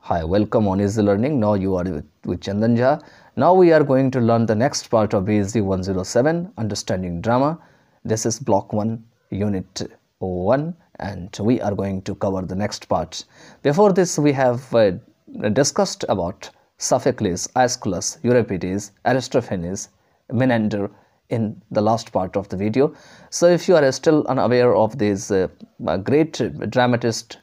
Hi, welcome on Easy Learning. Now you are with Chandan Jha. Now we are going to learn the next part of BSc 107, Understanding Drama. This is Block 1, Unit 1, and we are going to cover the next part. Before this, we have discussed about Sophocles, Aeschylus, Euripides, Aristophanes, Menander in the last part of the video. So if you are still unaware of these great dramatists,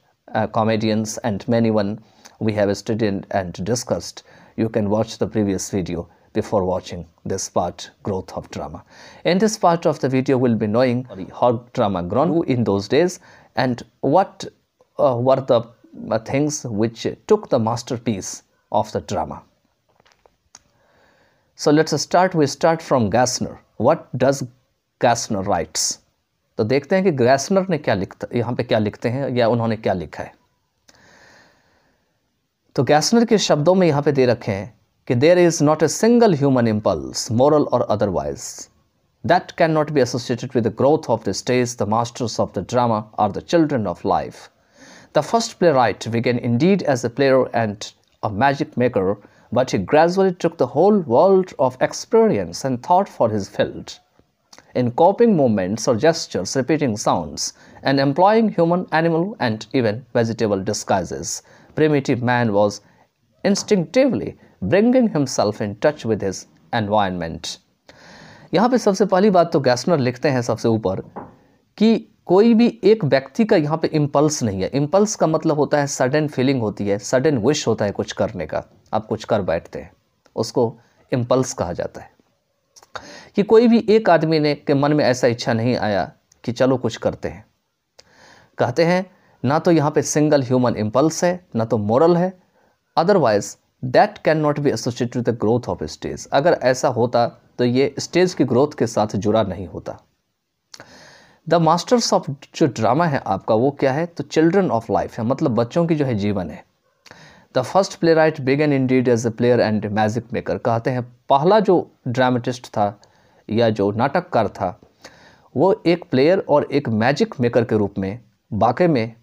comedians and many one we have studied and discussed, you can watch the previous video before watching this part, Growth of Drama. In this part of the video, we'll be knowing how drama grew in those days and what were the things which took the masterpiece of the drama. So let's start. We start from Gassner. What does Gassner writes? तो देखते हैं कि गैसनर ने क्या लिखता, यहाँ पे क्या लिखते हैं या उन्होंने क्या लिखा है. तो गैसनर के शब्दों में यहाँ पे दे रखे हैं कि there is not a single human impulse, moral or otherwise, that cannot be associated with the growth of the stage. The masters of the drama are the children of life. The first playwright began indeed as a player and a magic maker, but he gradually took the whole world of experience and thought for his field. In copying movements or gestures, repeating sounds, and employing human, animal, and even vegetable disguises, primitive man was instinctively bringing himself in touch with his environment. यहाँ पे सबसे पहली बात तो गैसनर लिखते हैं सबसे ऊपर कि कोई भी एक व्यक्ति का यहाँ पे इम्पल्स नहीं है. इम्पल्स का मतलब होता है सडन फीलिंग होती है, सडन विश होता है कुछ करने का, आप कुछ कर बैठते हैं, उसको इम्पल्स कहा जाता है. कि कोई भी एक आदमी ने के मन में ऐसा इच्छा नहीं आया कि चलो कुछ करते हैं. कहते हैं ना तो यहाँ पे सिंगल ह्यूमन इम्पल्स है, ना तो मोरल है, otherwise that can not be associated with the growth of stage. अगर ऐसा होता तो ये स्टेज की ग्रोथ के साथ जुड़ा नहीं होता. द मास्टर्स ऑफ जो ड्रामा है आपका वो क्या है, तो चिल्ड्रन ऑफ लाइफ है, मतलब बच्चों की जो है जीवन है. The first playwright began indeed as a player and magic maker. कहते हैं पहला जो ड्रामेटिस्ट था या जो नाटककार था वो एक प्लेयर और एक मैजिक मेकर के रूप में वाकई में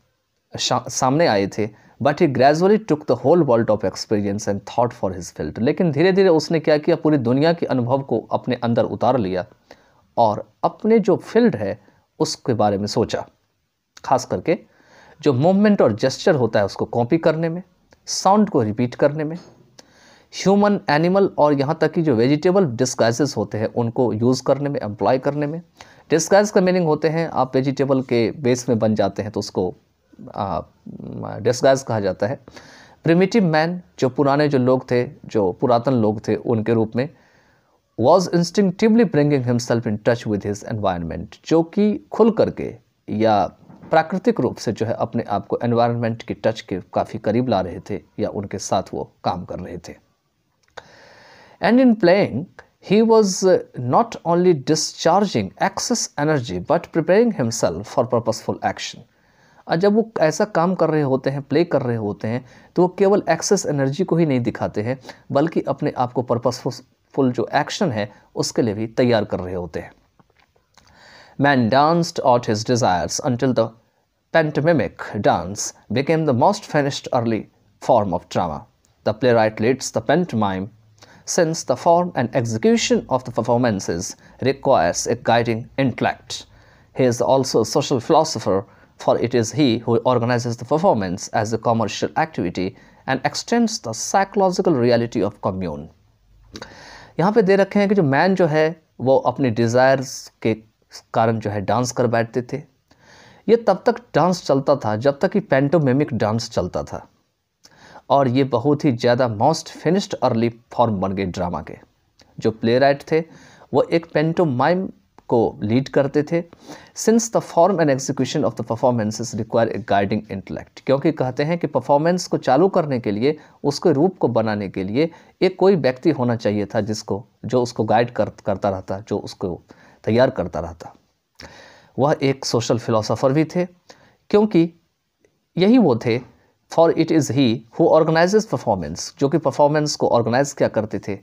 सामने आए थे. But he gradually took the whole world of experience and thought for his field. लेकिन धीरे धीरे उसने क्या किया, पूरी दुनिया के अनुभव को अपने अंदर उतार लिया और अपने जो फील्ड है उसके बारे में सोचा. खास करके जो मूवमेंट और जेस्चर होता है उसको कॉपी करने में, साउंड को रिपीट करने में, ह्यूमन, एनिमल और यहाँ तक कि जो वेजिटेबल डिस्गाइजेस होते हैं उनको यूज़ करने में, एम्प्लॉय करने में. डिस्गाइज का मीनिंग होते हैं आप वेजिटेबल के बेस में बन जाते हैं तो उसको डिस्गाइज कहा जाता है. प्रिमिटिव मैन जो पुराने जो लोग थे, जो पुरातन लोग थे, उनके रूप में was instinctively bringing himself in touch with his environment, जो कि खुल करके या प्राकृतिक रूप से जो है अपने आप को एनवायरनमेंट की टच के काफ़ी करीब ला रहे थे या उनके साथ वो काम कर रहे थे. And in playing he was not only discharging excess energy but preparing himself for purposeful action. जब वो ऐसा काम कर रहे होते हैं, प्ले कर रहे होते हैं, तो वो केवल एक्सेस एनर्जी को ही नहीं दिखाते हैं बल्कि अपने आप को पर्पसफुल जो एक्शन है उसके लिए भी तैयार कर रहे होते हैं. Man danced out his desires until the pantomimic dance became the most finished early form of drama. The playwright leads the pantomime since the form and execution of the performances requires a guiding intellect. He is also a social philosopher, for it is he who organizes the performance as a commercial activity and extends the psychological reality of commune. यहाँ पे दे रखे हैं कि जो man जो है वो अपने डिज़ायर्स के कारण जो है डांस कर बैठते थे. ये तब तक डांस चलता था जब तक कि पैंटोमिमिक डांस चलता था और ये बहुत ही ज़्यादा मोस्ट फिनिश्ड अर्ली फॉर्म बन गए ड्रामा के. जो प्ले राइट थे वो एक पेंटोमाइम को लीड करते थे. Since the form and execution of the performances require a guiding intellect, क्योंकि कहते हैं कि परफॉर्मेंस को चालू करने के लिए, उसके रूप को बनाने के लिए एक कोई व्यक्ति होना चाहिए था जो उसको गाइड करता रहता, जो उसको तैयार करता रहता. वह एक सोशल फिलोसोफर भी थे क्योंकि यही वो थे. For it is he who organises performance, जो कि परफॉर्मेंस को ऑर्गेनाइज क्या करते थे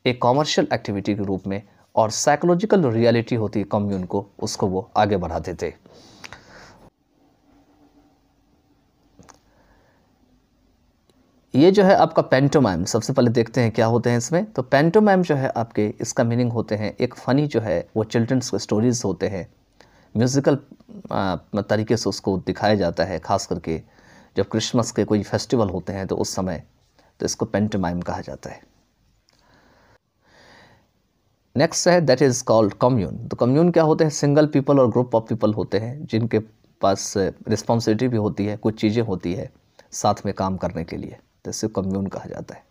एक कॉमर्शियल एक्टिविटी के रूप में, और साइकोलॉजिकल रियलिटी होती है कम्यून को, उसको वो आगे बढ़ाते थे. ये जो है आपका पेंटोमाइम, सबसे पहले देखते हैं क्या होते हैं इसमें। तो पेंटोमाइम जो है आपके, इसका मीनिंग होते हैं एक फ़नी जो है वो चिल्ड्रंस स्टोरीज़ होते हैं, म्यूज़िकल तरीके से उसको दिखाया जाता है, ख़ास करके जब क्रिसमस के कोई फेस्टिवल होते हैं तो उस समय, तो इसको पेंटोमाइम कहा जाता है। नेक्स्ट है दैट इज़ कॉल्ड कम्यून। तो कम्यून क्या होते हैं? सिंगल पीपल और ग्रुप ऑफ पीपल होते हैं जिनके पास रिस्पॉन्सिबिलिटी भी होती है, कुछ चीज़ें होती है साथ में काम करने के लिए, तो इसे कम्यून कहा जाता है।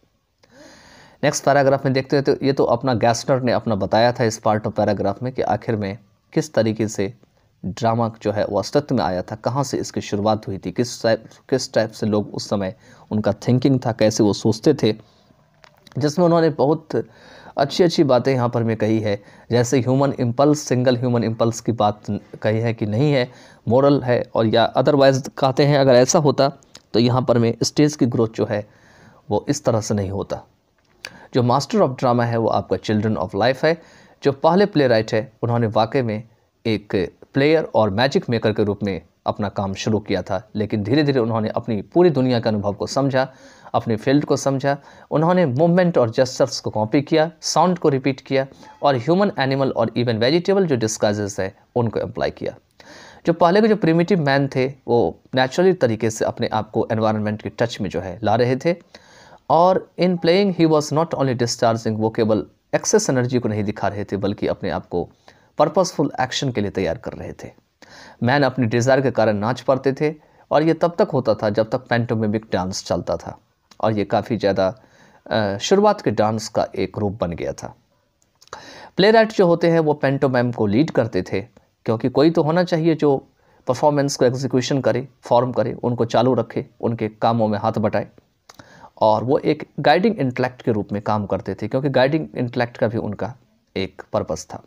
नेक्स्ट पैराग्राफ में देखते हैं, तो ये तो अपना गैस्नर ने अपना बताया था इस पार्ट ऑफ पैराग्राफ में कि आखिर में किस तरीके से ड्रामा जो है वो अस्तित्व में आया था, कहाँ से इसकी शुरुआत हुई थी, किस टाइप से लोग उस समय उनका थिंकिंग था, कैसे वो सोचते थे, जिसमें उन्होंने बहुत अच्छी अच्छी बातें यहाँ पर मैं कही है। जैसे human impulse, single human impulse की बात कही है कि नहीं है, मोरल है, और या अदरवाइज कहते हैं अगर ऐसा होता तो यहाँ पर में स्टेज की ग्रोथ जो है वो इस तरह से नहीं होता। जो मास्टर ऑफ ड्रामा है वो आपका चिल्ड्रन ऑफ लाइफ है। जो पहले प्ले राइट है उन्होंने वाकई में एक प्लेयर और मैजिक मेकर के रूप में अपना काम शुरू किया था, लेकिन धीरे धीरे उन्होंने अपनी पूरी दुनिया के अनुभव को समझा, अपने फील्ड को समझा, उन्होंने मूवमेंट और जेस्चर्स को कॉपी किया, साउंड को रिपीट किया, और ह्यूमन, एनिमल और इवन वेजिटेबल जो डिस्गाइजेस है उनको अप्लाई किया। जो पहले के जो प्रिमिटिव मैन थे वो नेचुरली तरीके से अपने आप को एनवायरनमेंट के टच में जो है ला रहे थे, और in playing he was not only discharging, वो केवल एक्सेस एनर्जी को नहीं दिखा रहे थे बल्कि अपने आप को पर्पसफुल एक्शन के लिए तैयार कर रहे थे। मैन अपनी डिज़ायर के कारण नाच पाते थे, और ये तब तक होता था जब तक पैंटोमिमिक डांस चलता था, और ये काफ़ी ज़्यादा शुरुआत के डांस का एक रूप बन गया था। प्ले राइट जो होते हैं वो पैंटोमाइम को लीड करते थे, क्योंकि कोई तो होना चाहिए जो परफॉर्मेंस को एग्जीक्यूशन करे, फॉर्म करे, उनको चालू रखे, उनके कामों में हाथ बटाए, और वो एक गाइडिंग इंटेलेक्ट के रूप में काम करते थे, क्योंकि गाइडिंग इंटेलेक्ट का भी उनका एक पर्पस था।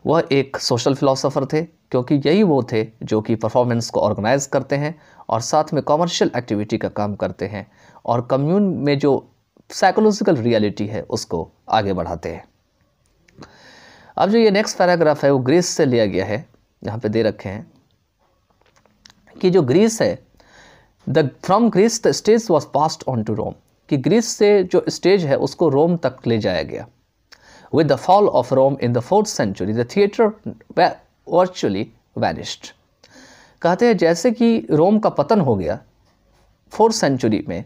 वह एक सोशल फिलोसोफर थे, क्योंकि यही वो थे जो कि परफॉर्मेंस को ऑर्गेनाइज करते हैं और साथ में कमर्शियल एक्टिविटी का काम करते हैं, और कम्यून में जो साइकोलॉजिकल रियलिटी है उसको आगे बढ़ाते हैं। अब जो ये नेक्स्ट पैराग्राफ है वो ग्रीस से लिया गया है। यहाँ पे दे रखे हैं कि जो ग्रीस है, from Greece the stage was passed on to Rome, कि ग्रीस से जो स्टेज है उसको रोम तक ले जाया गया। With the fall of Rome in the 4th century, the theater virtually vanished. कहते हैं जैसे कि रोम का पतन हो गया 4th सेंचुरी में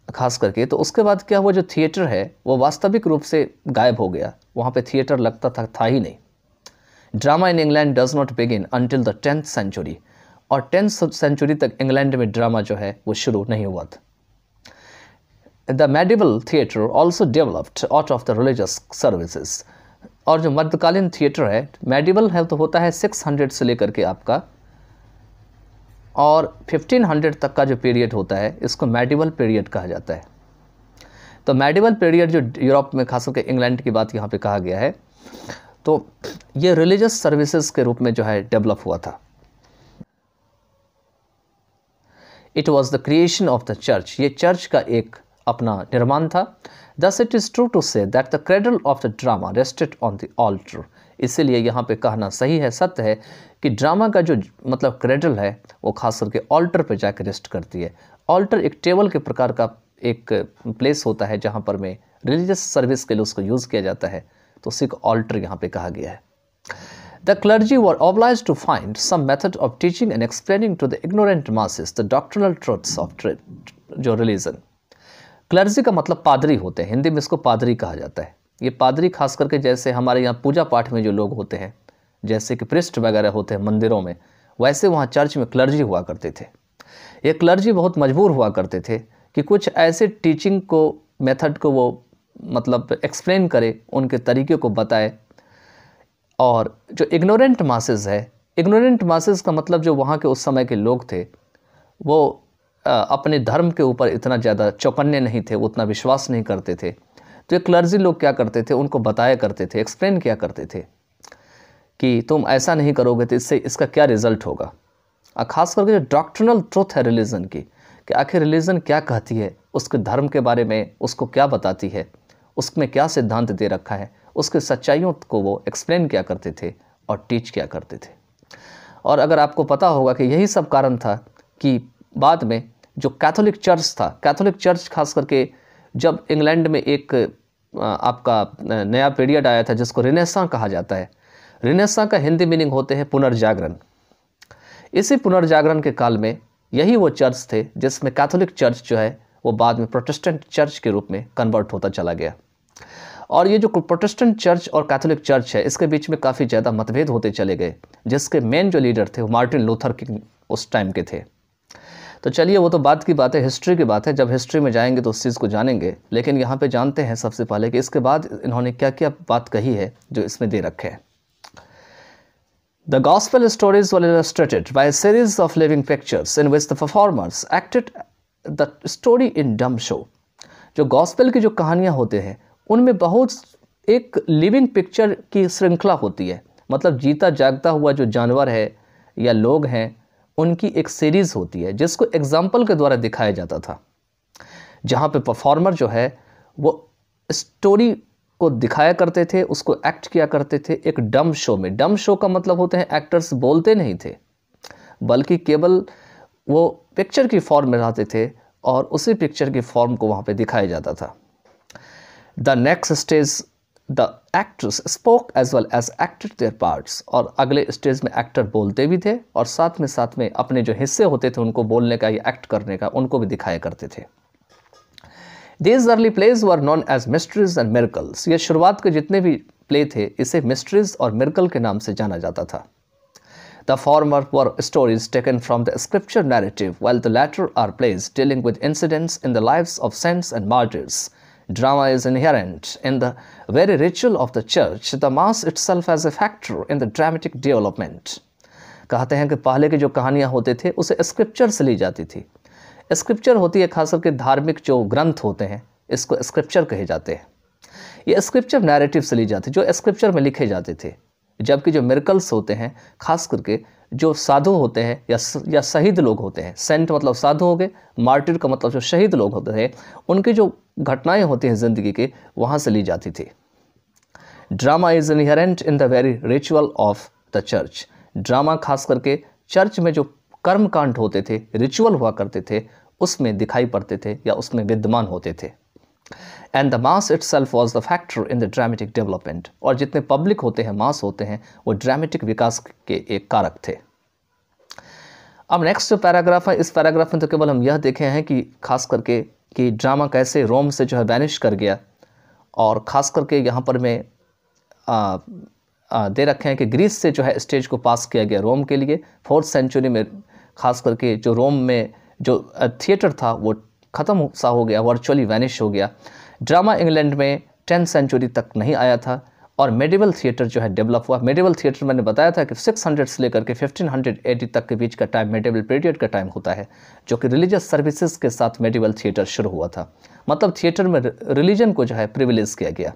खास करके, तो उसके बाद क्या हुआ, जो थिएटर है वो वास्तविक रूप से गायब हो गया। वहाँ पे थिएटर लगता था ही नहीं। Drama in England does not begin until the 10th century, और 10th सेंचुरी तक इंग्लैंड में ड्रामा जो है वो शुरू नहीं हुआ था। The medieval theatre also developed out of the religious services. और जो मध्यकालीन थिएटर है, मेडिवल है तो होता है 600 से लेकर के आपका, और 1500 तक का जो पीरियड होता है इसको मेडिवल पीरियड कहा जाता है। तो मेडिवल पीरियड जो यूरोप में, खास करके इंग्लैंड की बात यहाँ पे कहा गया है, तो ये रिलीजियस सर्विसेज के रूप में जो है डेवलप हुआ था। It was the creation of the church, ये चर्च का एक अपना निर्माण था। Thus it is true to say that the cradle of the drama rested on the altar. इसीलिए यहाँ पे कहना सही है, सत्य है कि ड्रामा का जो मतलब क्रेडल है वो खास करके ऑल्टर पे जाकर रेस्ट करती है। ऑल्टर एक टेबल के प्रकार का एक प्लेस होता है जहाँ पर में रिलीजियस सर्विस के लिए उसको यूज़ किया जाता है, तो उसी को ऑल्टर यहाँ पे कहा गया है। The clergy were obliged to find some method of teaching and explaining to the ignorant masses the doctrinal truths of जो religion। क्लर्जी का मतलब पादरी होते हैं, हिंदी में इसको पादरी कहा जाता है। ये पादरी खास करके जैसे हमारे यहाँ पूजा पाठ में जो लोग होते हैं, जैसे कि प्रिस्ट वगैरह होते हैं मंदिरों में, वैसे वहाँ चर्च में क्लर्जी हुआ करते थे। ये क्लर्जी बहुत मजबूर हुआ करते थे कि कुछ ऐसे टीचिंग को, मेथड को वो मतलब एक्सप्लेन करे, उनके तरीके को बताए, और जो इग्नोरेंट मासेस है, इग्नोरेंट मासेस का मतलब जो वहाँ के उस समय के लोग थे वो अपने धर्म के ऊपर इतना ज़्यादा चौकन्ने नहीं थे, उतना विश्वास नहीं करते थे, तो ये क्लर्जी लोग क्या करते थे, उनको बताया करते थे, एक्सप्लेन किया करते थे कि तुम ऐसा नहीं करोगे तो इससे इसका क्या रिजल्ट होगा। खास करके जो डॉक्ट्रिनल ट्रुथ है रिलीजन की, कि आखिर रिलीजन क्या कहती है, उसके धर्म के बारे में उसको क्या बताती है, उसमें क्या सिद्धांत दे रखा है, उसके सच्चाइयों को वो एक्सप्लेन किया करते थे और टीच किया करते थे। और अगर आपको पता होगा कि यही सब कारण था कि बाद में जो कैथोलिक चर्च था, कैथोलिक चर्च खास करके जब इंग्लैंड में एक आपका नया पीरियड आया था जिसको रिनेसां कहा जाता है। रिनेसां का हिंदी मीनिंग होते हैं पुनर्जागरण। इसी पुनर्जागरण के काल में यही वो चर्च थे जिसमें कैथोलिक चर्च जो है वो बाद में प्रोटेस्टेंट चर्च के रूप में कन्वर्ट होता चला गया। और ये जो प्रोटेस्टेंट चर्च और कैथोलिक चर्च है इसके बीच में काफ़ी ज़्यादा मतभेद होते चले गए, जिसके मेन जो लीडर थे वो मार्टिन लूथर किंग उस टाइम के थे। तो चलिए वो तो बात की बात है, हिस्ट्री की बात है, जब हिस्ट्री में जाएंगे तो उस चीज़ को जानेंगे। लेकिन यहाँ पे जानते हैं सबसे पहले कि इसके बाद इन्होंने क्या क्या बात कही है जो इसमें दे रखे हैं। The gospel stories were illustrated by a series of living pictures in which the performers acted the story in dumb show। जो गॉस्पेल की जो कहानियाँ होते हैं उनमें बहुत एक लिविंग पिक्चर की श्रृंखला होती है, मतलब जीता जागता हुआ जो जानवर है या लोग हैं उनकी एक सीरीज़ होती है जिसको एग्जाम्पल के द्वारा दिखाया जाता था, जहाँ पे परफॉर्मर जो है वो स्टोरी को दिखाया करते थे, उसको एक्ट किया करते थे एक डम शो में। डम शो का मतलब होते हैं एक्टर्स बोलते नहीं थे बल्कि केवल वो पिक्चर की फॉर्म में रहते थे और उसी पिक्चर की फॉर्म को वहाँ पे दिखाया जाता था। The next stage the actors spoke as well as acted their parts. और अगले स्टेज में एक्टर बोलते भी थे और साथ में अपने जो हिस्से होते थे उनको बोलने का या एक्ट करने का उनको भी दिखाया करते थे। These early plays were known as mysteries and miracles। ये शुरुआत के जितने भी प्ले थे इसे मिस्ट्रीज और मिरेकल के नाम से जाना जाता था। The former were stories taken from the scripture narrative, while the latter are plays dealing with incidents in the lives of saints and martyrs। Drama is inherent in the very ritual of the church, the mass itself as a factor in the dramatic development। कहते हैं कि पहले की जो कहानियाँ होते थे उसे स्क्रिप्चर से ली जाती थी। स्क्रिप्चर होती है खास करके धार्मिक जो ग्रंथ होते हैं इसको स्क्रिप्चर कहे जाते हैं। ये स्क्रिप्चर नैरेटिव से ली जाती जो स्क्रिप्चर में लिखे जाते थे, जबकि जो मिरेकल्स होते हैं खास करके जो साधु होते हैं या शहीद लोग होते हैं, सेंट मतलब साधु हो गए, मार्टिर का मतलब जो शहीद लोग होते हैं उनकी जो घटनाएं होती हैं ज़िंदगी के वहाँ से ली जाती थी। Drama is inherent in the very ritual of the church. Drama खास करके चर्च में जो कर्मकांड होते थे, रिचुअल हुआ करते थे, उसमें दिखाई पड़ते थे या उसमें विद्यमान होते थे। And the mass itself was the factor in the dramatic development. और जितने पब्लिक होते हैं, मास होते हैं, वो ड्रामेटिक विकास के एक कारक थे। अब नेक्स्ट जो पैराग्राफ है, इस पैराग्राफ में तो केवल हम यह देखे हैं कि खास करके कि ड्रामा कैसे रोम से जो है वैनिश कर गया, और ख़ास करके यहाँ पर मैं दे रखे हैं कि ग्रीस से जो है स्टेज को पास किया गया रोम के लिए। 4th सेंचुरी में ख़ास करके जो रोम में जो थिएटर था वो ख़त्म सा हो गया, वर्चुअली वैनिश हो गया। ड्रामा इंग्लैंड में 10th सेंचुरी तक नहीं आया था और मेडिवल थिएटर जो है डेवलप हुआ। मेडिवल थिएटर मैंने बताया था कि 600 से लेकर के 1580 तक के बीच का टाइम मेडिवल पीरियड का टाइम होता है, जो कि रिलीजियस सर्विसेज के साथ मेडिवल थिएटर शुरू हुआ था। मतलब थिएटर में रिलीजन को जो है प्रिविलेज किया गया।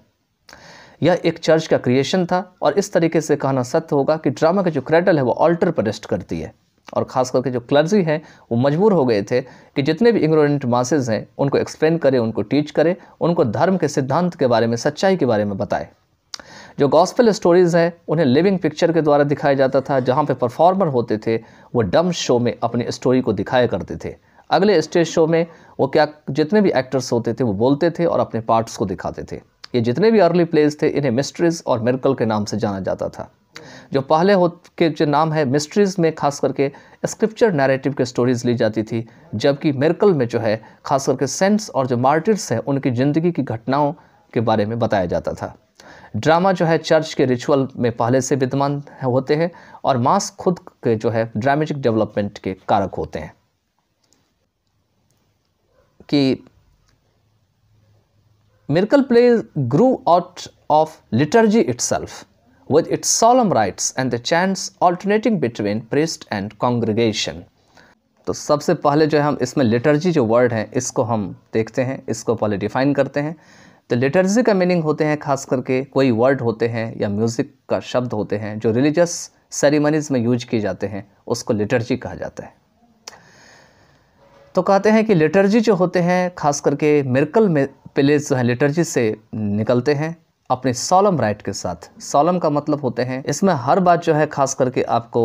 यह एक चर्च का क्रिएशन था और इस तरीके से कहना सत्य होगा कि ड्रामा का जो क्रेडल है वो ऑल्टर पर रेस्ट करती है। और ख़ास करके जो क्लर्जी है वो मजबूर हो गए थे कि जितने भी इग्नोरेंट मासेज हैं उनको एक्सप्लेन करे, उनको टीच करे, उनको धर्म के सिद्धांत के बारे में, सच्चाई के बारे में बताए। जो गॉस्पेल स्टोरीज़ हैं उन्हें लिविंग पिक्चर के द्वारा दिखाया जाता था, जहाँ पे परफॉर्मर होते थे वो डम शो में अपनी स्टोरी को दिखाया करते थे। अगले स्टेज शो में वो क्या जितने भी एक्टर्स होते थे वो बोलते थे और अपने पार्ट्स को दिखाते थे। ये जितने भी अर्ली प्लेज थे इन्हें मिस्ट्रीज और मिरेकल के नाम से जाना जाता था। जो पहले के जो नाम है मिस्ट्रीज में खास करके स्क्रिप्चर नैरेटिव के स्टोरीज ली जाती थी, जबकि मिरेकल में जो है खास करके सेंट्स और जो मार्टिर्स हैं उनकी ज़िंदगी की घटनाओं के बारे में बताया जाता था। ड्रामा जो है चर्च के रिचुअल में पहले से विद्यमान होते हैं और मास खुद के जो है ड्रामेटिक डेवलपमेंट के कारक होते हैं। कि Miracle play grew out of liturgy itself, with its solemn rites and the chants alternating between priest and congregation। तो सबसे पहले जो है हम इसमें लिटर्जी जो वर्ड है इसको हम देखते हैं, इसको पहले डिफाइन करते हैं। तो लिटर्जी का मीनिंग होते हैं खास करके कोई वर्ड होते हैं या म्यूज़िक का शब्द होते हैं जो रिलीजियस सेरेमनीज में यूज किए जाते हैं, उसको लिटर्जी कहा जाता है। तो कहते हैं कि लिटर्जी जो होते हैं खास करके मिरेकल में प्लेज जो है लिटर्जी से निकलते हैं अपने सॉलम राइट के साथ। सॉलम का मतलब होते हैं इसमें हर बात जो है खास करके आपको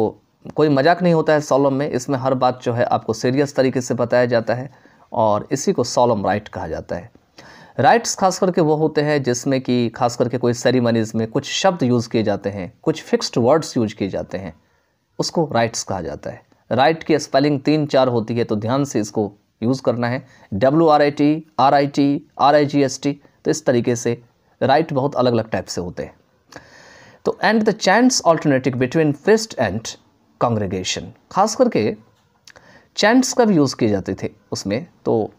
कोई मजाक नहीं होता है सॉलम में, इसमें हर बात जो है आपको सीरियस तरीके से बताया जाता है और इसी को सॉलम राइट कहा जाता है। राइट्स खास करके वो होते हैं जिसमें कि खास करके कोई सेरेमनीज में कुछ शब्द यूज़ किए जाते हैं, कुछ फिक्स्ड वर्ड्स यूज किए जाते हैं, उसको राइट्स कहा जाता है। राइट की स्पेलिंग 3-4 होती है, तो ध्यान से इसको यूज़ करना है, WRIT, RIT, RIGST। तो इस तरीके से राइट बहुत अलग अलग टाइप से होते हैं। तो and the chants alternative between priest and congregation, खास करके चैंट्स का भी यूज़ किए जाते थे उसमें। तो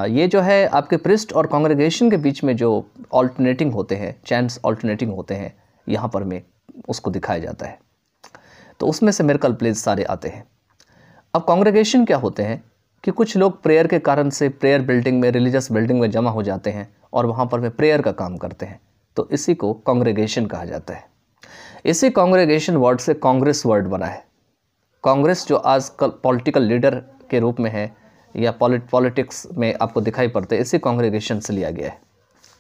ये जो है आपके प्रिस्ट और कांग्रेगेशन के बीच में जो ऑल्टरनेटिंग होते हैं, चैंट्स ऑल्टरनेटिंग होते हैं, यहाँ पर में उसको दिखाया जाता है। तो उसमें से मिरेकल प्लेज सारे आते हैं। अब कांग्रेगेशन क्या होते हैं कि कुछ लोग प्रेयर के कारण से प्रेयर बिल्डिंग में, रिलीजियस बिल्डिंग में जमा हो जाते हैं और वहाँ पर में प्रेयर का काम करते हैं, तो इसी को कांग्रेगेशन कहा जाता है। इसी कांग्रेगेशन वर्ड से कांग्रेस वर्ड बना है। कांग्रेस जो आजकल पॉलिटिकल लीडर के रूप में है या पॉलिटिक्स में आपको दिखाई पड़ते हैं, इसी कांग्रेगेशन से लिया गया है।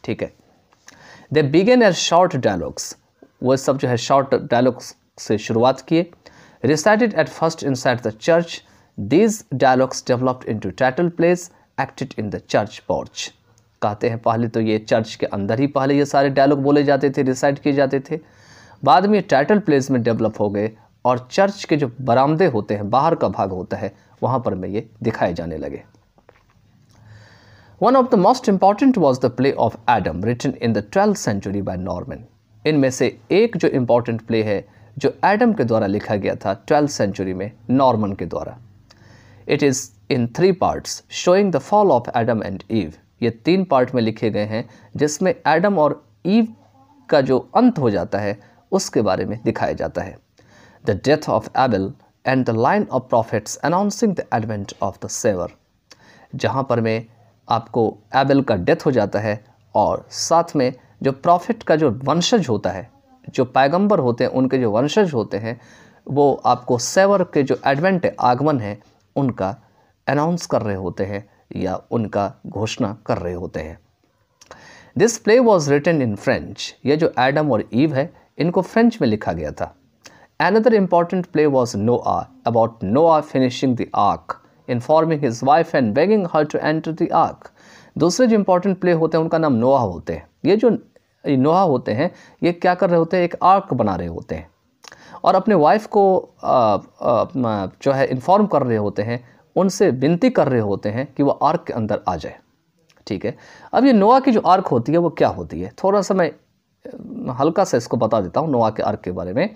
ठीक है। दे बिगेन एज शॉर्ट डायलॉग्स, वो सब जो है शॉर्ट डायलॉग्स से शुरुआत किए। Recited at first inside the church, these dialogues developed into title place acted in the church porch. कहते हैं पहले तो ये चर्च के अंदर ही पहले ये सारे डायलॉग बोले जाते थे, रिसाइट किए जाते थे, बाद में टाइटल प्लेस में डेवलप हो गए और चर्च के जो बरामदे होते हैं, बाहर का भाग होता है, वहाँ पर में ये दिखाए जाने लगे। One of the most important was the play of Adam written in the 12th century by Norman. इनमें से एक जो इंपॉर्टेंट प्ले है जो एडम के द्वारा लिखा गया था 12th century में, नॉर्मन के द्वारा। It is in 3 parts showing the fall of Adam and ewe. ये 3 पार्ट में लिखे गए हैं जिसमें एडम और ईव का जो अंत हो जाता है उसके बारे में दिखाया जाता है। The death of Abel and the line of prophets announcing the advent of the saviour, जहाँ पर में आपको एबल का डेथ हो जाता है और साथ में जो प्रॉफिट का जो वंशज होता है, जो पैगंबर होते हैं, उनके जो वंशज होते हैं, वो आपको सेवर के जो एडवेंट है, आगमन है, उनका अनाउंस कर रहे होते हैं या उनका घोषणा कर रहे होते हैं। This play was written in French. ये जो एडम और ईव है इनको फ्रेंच में लिखा गया था। Another important play was Noah, about Noah finishing the ark, informing his wife and begging her to enter the ark. दूसरे जो important play होते हैं उनका नाम नोआ होते हैं। ये जो नोआ होते हैं ये क्या कर रहे होते हैं, एक आर्क बना रहे होते हैं और अपने वाइफ को जो है इन्फॉर्म कर रहे होते हैं, उनसे विनती कर रहे होते हैं कि वो आर्क के अंदर आ जाए। ठीक है। अब ये नोआ की जो आर्क होती है वो क्या होती है, थोड़ा सा मैं हल्का सा इसको बता देता हूँ नोआ के आर्क के बारे में।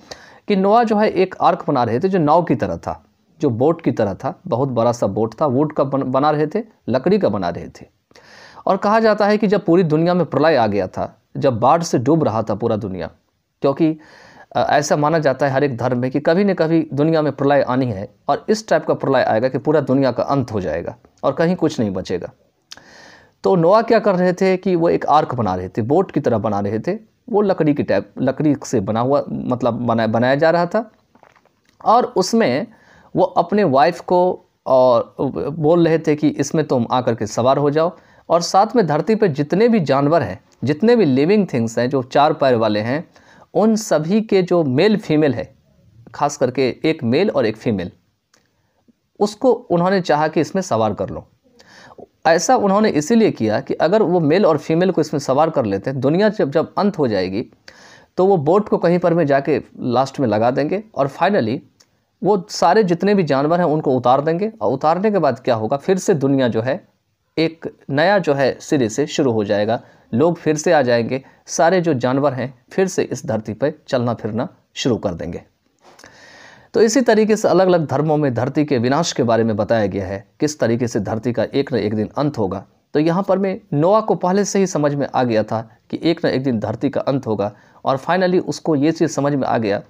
कि नोआ जो है एक आर्क बना रहे थे जो नाव की तरह था, जो बोट की तरह था, बहुत बड़ा सा बोट था, वुड का बना रहे थे, लकड़ी का बना रहे थे। और कहा जाता है कि जब पूरी दुनिया में प्रलय आ गया था, जब बाढ़ से डूब रहा था पूरा दुनिया, क्योंकि ऐसा माना जाता है हर एक धर्म में कि कभी न कभी दुनिया में प्रलय आनी है और इस टाइप का प्रलय आएगा कि पूरा दुनिया का अंत हो जाएगा और कहीं कुछ नहीं बचेगा। तो नोआ क्या कर रहे थे कि वो एक आर्क बना रहे थे, बोट की तरह बना रहे थे। वो लकड़ी की टाइप, लकड़ी से बना हुआ, मतलब बनाया जा रहा था और उसमें वो अपने वाइफ को और बोल रहे थे कि इसमें तुम आकर के सवार हो जाओ। और साथ में धरती पर जितने भी जानवर हैं, जितने भी लिविंग थिंग्स हैं जो 4 पैर वाले हैं, उन सभी के जो मेल फीमेल है, खास करके एक मेल और एक फीमेल, उसको उन्होंने चाहा कि इसमें सवार कर लो। ऐसा उन्होंने इसीलिए किया कि अगर वो मेल और फीमेल को इसमें सवार कर लेते हैं, दुनिया जब अंत हो जाएगी तो वो बोट को कहीं पर में जाके लास्ट में लगा देंगे और फाइनली वो सारे जितने भी जानवर हैं उनको उतार देंगे और उतारने के बाद क्या होगा, फिर से दुनिया जो है एक नया जो है सिरे से शुरू हो जाएगा। लोग फिर से आ जाएंगे, सारे जो जानवर हैं फिर से इस धरती पर चलना फिरना शुरू कर देंगे। तो इसी तरीके से अलग अलग धर्मों में धरती के विनाश के बारे में बताया गया है, किस तरीके से धरती का एक न एक दिन अंत होगा। तो यहाँ पर में नोआ को पहले से ही समझ में आ गया था कि एक न एक दिन धरती का अंत होगा और फाइनली उसको ये चीज़ समझ में आ गया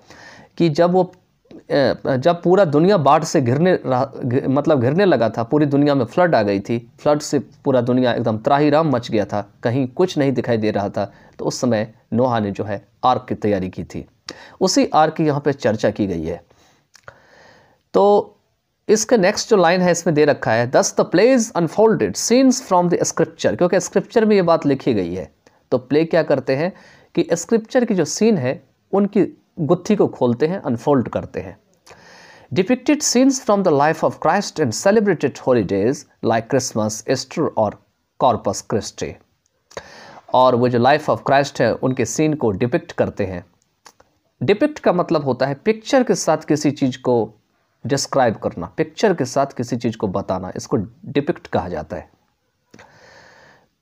कि जब पूरा दुनिया बाढ़ से घिरने लगा था, पूरी दुनिया में फ्लड आ गई थी, फ्लड से पूरा दुनिया एकदम त्राहीराम मच गया था, कहीं कुछ नहीं दिखाई दे रहा था, तो उस समय नोहा ने जो है आर्क की तैयारी की थी। उसी आर्क की यहाँ पे चर्चा की गई है। तो इसके नेक्स्ट जो लाइन है इसमें दे रखा है, thus the plays unfolded scenes from the scripture, क्योंकि स्क्रिप्चर में ये बात लिखी गई है। तो प्ले क्या करते हैं कि स्क्रिप्चर की जो सीन है उनकी गुत्थी को खोलते हैं, अनफोल्ड करते हैं। depicted scenes from the life of Christ and celebrated holidays like Christmas, Easter और Corpus Christi। और वो जो लाइफ ऑफ क्राइस्ट है उनके सीन को डिपिक्ट करते हैं। डिपिक्ट का मतलब होता है पिक्चर के साथ किसी चीज़ को डिस्क्राइब करना, पिक्चर के साथ किसी चीज़ को बताना, इसको डिपिक्ट कहा जाता है।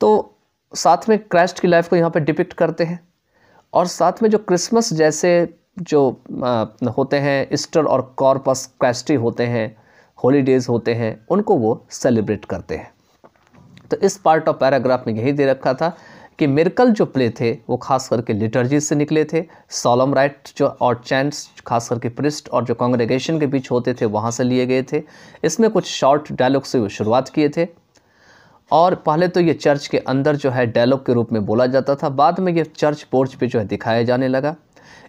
तो साथ में क्राइस्ट की लाइफ को यहाँ पे डिपिक्ट करते हैं और साथ में जो क्रिसमस जैसे जो होते हैं, ईस्टर और कॉर्पस क्राइस्टी होते हैं, हॉलीडेज होते हैं, उनको वो सेलिब्रेट करते हैं। तो इस पार्ट ऑफ पैराग्राफ में यही दे रखा था कि मिरेकल जो प्ले थे वो खास करके लिटर्जी से निकले थे, सॉलम राइट जो और चैंट्स खास करके प्रिस्ट और जो कांग्रेगेशन के बीच होते थे वहाँ से लिए गए थे। इसमें कुछ शॉर्ट डायलॉग से वो शुरुआत किए थे और पहले तो ये चर्च के अंदर जो है डायलॉग के रूप में बोला जाता था, बाद में ये चर्च पोर्च पे जो है दिखाया जाने लगा।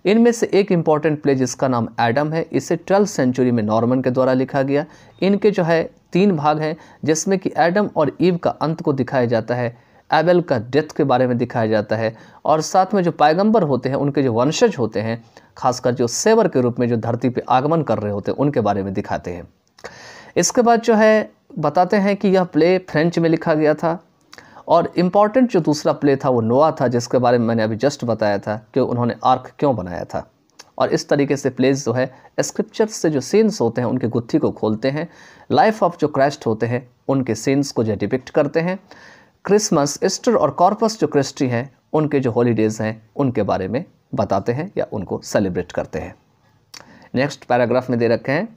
इनमें से एक इम्पॉर्टेंट प्ले जिसका नाम एडम है, इसे 12th सेंचुरी में नॉर्मन के द्वारा लिखा गया। इनके जो है 3 भाग हैं जिसमें कि एडम और ईव का अंत को दिखाया जाता है, एबेल का डेथ के बारे में दिखाया जाता है और साथ में जो पैगंबर होते हैं उनके जो वंशज होते हैं, खासकर जो सेवर के रूप में जो धरती पे आगमन कर रहे होते हैं उनके बारे में दिखाते हैं। इसके बाद जो है बताते हैं कि यह प्ले फ्रेंच में लिखा गया था और इम्पॉर्टेंट जो दूसरा प्ले था वो नोआ था, जिसके बारे में मैंने अभी जस्ट बताया था कि उन्होंने आर्क क्यों बनाया था। और इस तरीके से प्लेज जो है स्क्रिप्चर्स से जो सीन्स होते हैं उनकी गुत्थी को खोलते हैं, लाइफ ऑफ जो क्राइस्ट होते हैं उनके सीन्स को जो डिपिक्ट करते हैं, क्रिसमस, ईस्टर और कॉर्पस जो क्रिस्टी हैं उनके जो हॉलीडेज़ हैं उनके बारे में बताते हैं या उनको सेलिब्रेट करते हैं। नेक्स्ट पैराग्राफ में दे रखे हैं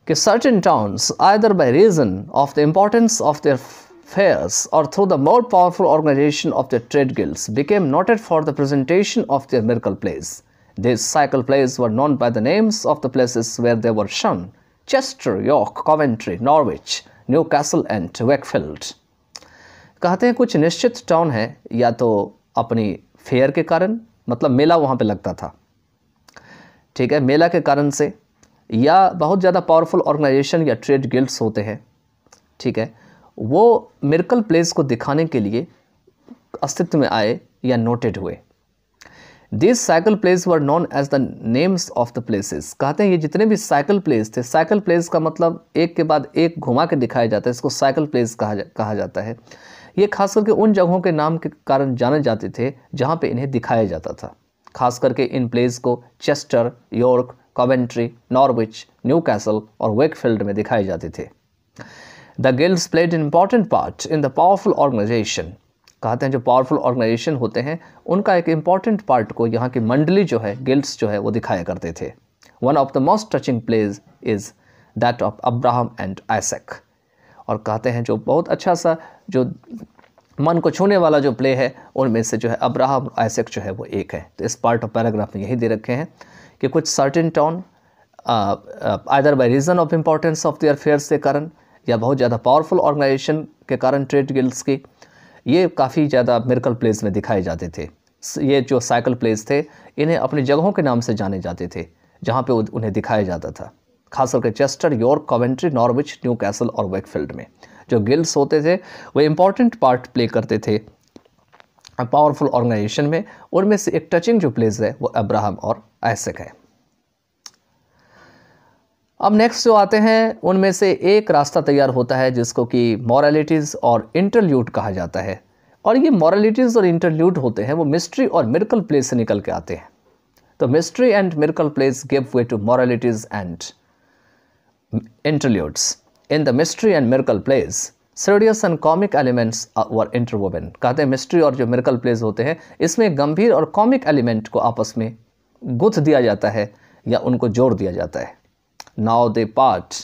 कि certain towns, either by reason of the importance of their fairs or through the more powerful organization of their trade guilds, became noted for the presentation of their miracle plays. These cycle plays were known by the names of the places where they were shown: Chester, York, Coventry, Norwich, Newcastle and Wakefield. कहते हैं कुछ निश्चित town है या तो अपनी fair के कारण, मतलब मेला वहाँ पे लगता था, ठीक है, मेला के कारण से, या बहुत ज़्यादा पावरफुल ऑर्गेनाइजेशन या ट्रेड गिल्ड्स होते हैं, ठीक है, वो मिरेकल प्लेस को दिखाने के लिए अस्तित्व में आए या नोटेड हुए। This cycle plays were known as the names of the places. कहते हैं ये जितने भी साइकिल प्लेस थे, साइकिल प्लेस का मतलब एक के बाद एक घुमा के दिखाया जाता है, इसको साइकिल प्लेस कहा जाता है। ये खास करके उन जगहों के नाम के कारण जाने जाते थे जहाँ पे इन्हें दिखाया जाता था। खास करके इन प्लेस को Chester, York, Coventry, Norwich, Newcastle और वेकफील्ड में दिखाए जाते थे। The guilds played an important part in the powerful organisation. कहते हैं जो पावरफुल ऑर्गेनाइजेशन होते हैं उनका एक इम्पॉर्टेंट पार्ट को यहाँ की मंडली जो है, गिल्ड्स जो है वो दिखाया करते थे। One of the most touching plays is that of Abraham and Isaac. और कहते हैं जो बहुत अच्छा सा जो मन को छूने वाला जो प्ले है उनमें से जो है अब्राहम आइसैक जो है वो एक है। तो इस पार्ट ऑफ पैराग्राफ में यही दे रखे हैं कि कुछ certain town either by reason of importance of their fairs के कारण या बहुत ज़्यादा पावरफुल ऑर्गेनाइजेशन के कारण ट्रेड गिल्ड्स की, ये काफ़ी ज़्यादा मिरेकल प्लेस में दिखाए जाते थे। ये जो साइकिल प्लेस थे इन्हें अपनी जगहों के नाम से जाने जाते थे जहाँ पे उन्हें दिखाया जाता था, खास करके Chester, York, Coventry, Norwich, Newcastle और वेकफील्ड में। जो गिल्ड्स होते थे वो इम्पॉर्टेंट पार्ट प्ले करते थे पावरफुल ऑर्गेनाइजेशन में। उनमें से एक टचिंग जो प्लेस है वो अब्राहम और आइसैक है। अब नेक्स्ट जो आते हैं उनमें से एक रास्ता तैयार होता है जिसको कि मॉरलिटीज़ और इंटरल्यूड कहा जाता है। और ये मॉरलिटीज़ और इंटरल्यूड होते हैं वो मिस्ट्री और मिरेकल प्लेस से निकल के आते हैं। तो mystery and miracle plays give way to moralities and interludes. In the mystery and miracle plays serious and comic elements were interwoven. कहते हैं मिस्ट्री और जो मिरेकल प्लेस होते हैं इसमें गंभीर और कॉमिक एलिमेंट को आपस में गुथ दिया जाता है या उनको जोड़ दिया जाता है। Now they part,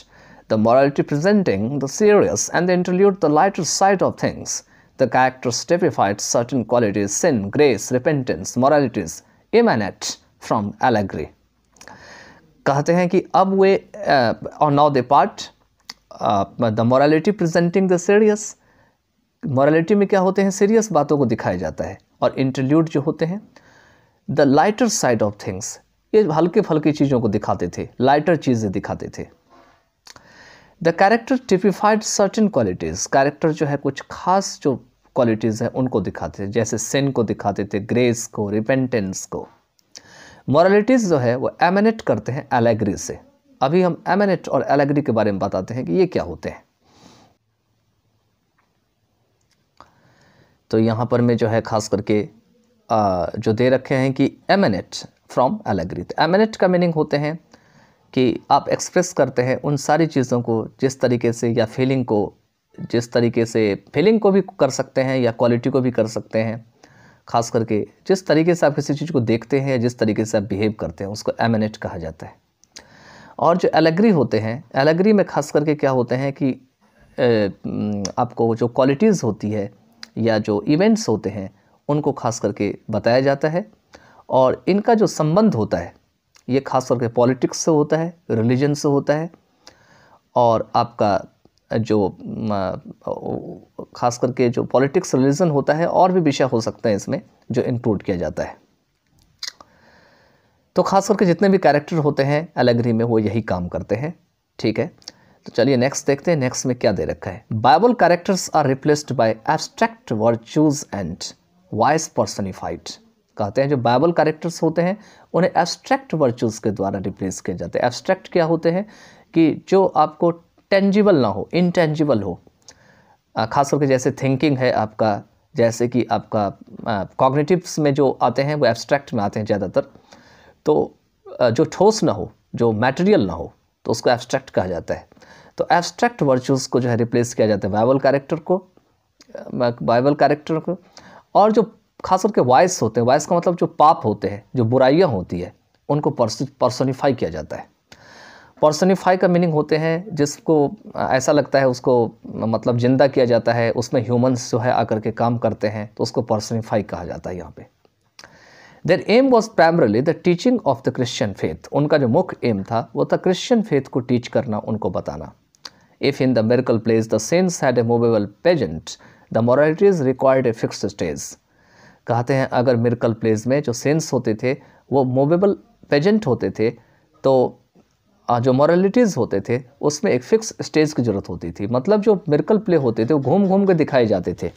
the morality presenting the serious and the interlude the lighter side of things. The characters typified certain qualities: sin, grace, repentance, moralities emanate from allegory. कहते हैं कि अब वे और now they part, the morality presenting the serious. morality में क्या होते हैं? Serious बातों को दिखाया जाता है। और इंटरल्यूड जो होते हैं the lighter side of things, ये हल्के फल्की चीज़ों को दिखाते थे, लाइटर चीज़ें दिखाते थे। The character typified certain qualities. Character जो है कुछ खास जो क्वालिटीज़ हैं उनको दिखाते थे, जैसे सिन को दिखाते थे, ग्रेस को, रिपेंटेंस को। मॉरलिटीज़ जो है वो एमिनेट करते हैं एलेगरी से। अभी हम एमिनेट और एलेगरी के बारे में बताते हैं कि ये क्या होते हैं। तो यहाँ पर मैं जो है खास करके जो दे रखे हैं कि एमिनेट फ्रॉम एलेगरी। तो एमिनेट का मीनिंग होते हैं कि आप एक्सप्रेस करते हैं उन सारी चीज़ों को जिस तरीके से, या फीलिंग को जिस तरीके से, फीलिंग को भी कर सकते हैं या क्वालिटी को भी कर सकते हैं, खास करके जिस तरीके से आप किसी चीज़ को देखते हैं या जिस तरीके से आप बिहेव करते हैं उसको एमिनेट कहा जाता है। और जो एलेगरी होते हैं, एलेगरी में खास करके क्या होते हैं कि आपको जो क्वालिटीज़ होती है या जो इवेंट्स होते हैं उनको खास करके बताया जाता है, और इनका जो संबंध होता है ये खास करके पॉलिटिक्स से होता है, रिलीजन से होता है, और आपका जो खास करके जो पॉलिटिक्स रिलीजन होता है, और भी विषय हो सकते हैं इसमें जो इंक्लूड किया जाता है। तो खास करके जितने भी कैरेक्टर होते हैं एलेगरी में वो यही काम करते हैं। ठीक है, तो चलिए नेक्स्ट देखते हैं। नेक्स्ट में क्या दे रखा है। Bible characters are replaced by abstract virtues and vice personified. कहते हैं जो बाइबल कैरेक्टर्स होते हैं उन्हें एब्स्ट्रैक्ट वर्च्यूज के द्वारा रिप्लेस किया जाता है। एब्स्ट्रैक्ट क्या होते हैं कि जो आपको टेंजिबल ना हो, इनटेंजिबल हो, खास करके जैसे थिंकिंग है आपका, जैसे कि आपका कॉग्निटिव्स में जो आते हैं वो एब्स्ट्रैक्ट में आते हैं ज़्यादातर। तो जो ठोस ना हो, जो मटेरियल ना हो, तो उसको एब्स्ट्रैक्ट कहा जाता है। तो एब्स्ट्रैक्ट वर्च्यूज़ को जो है रिप्लेस किया जाता है बाइबल कैरेक्टर को। और जो खास करके वाइस होते हैं, वाइस का मतलब जो पाप होते हैं, जो बुराइयां होती है, उनको पर्सनिफाई किया जाता है। पर्सनिफाई का मीनिंग होते हैं जिसको ऐसा लगता है उसको मतलब जिंदा किया जाता है, उसमें ह्यूमंस जो है आकर के काम करते हैं, तो उसको पर्सनिफाई कहा जाता है यहाँ पे। Their aim was primarily the teaching of the Christian faith. उनका जो मुख्य एम था वो था क्रिश्चियन फेथ को टीच करना, उनको बताना। If in the miracle place the saints had a movable pageant, the moralities required a fixed stage. कहते हैं अगर मिरेकल प्लेस में जो सेंस होते थे वो मूवेबल पेजेंट होते थे, तो जो मॉरलिटीज़ होते थे उसमें एक फिक्स स्टेज की ज़रूरत होती थी। मतलब जो मिरेकल प्ले होते थे वो घूम घूम के दिखाए जाते थे,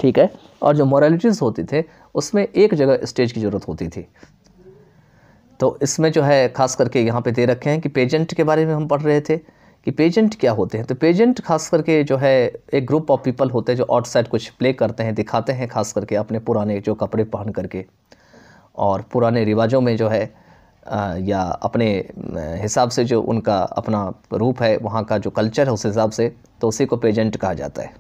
ठीक है, और जो मॉरलिटीज़ होते थे उसमें एक जगह स्टेज की ज़रूरत होती थी। तो इसमें जो है खास करके यहाँ पे दे रखे हैं कि पेजेंट के बारे में हम पढ़ रहे थे कि पेजेंट क्या होते हैं। तो पेजेंट खास करके जो है एक ग्रुप ऑफ पीपल होते हैं जो आउटसाइड कुछ प्ले करते हैं, दिखाते हैं, खास करके अपने पुराने जो कपड़े पहन करके और पुराने रिवाजों में जो है या अपने हिसाब से जो उनका अपना रूप है, वहाँ का जो कल्चर है उस हिसाब से, तो उसी को पेजेंट कहा जाता है।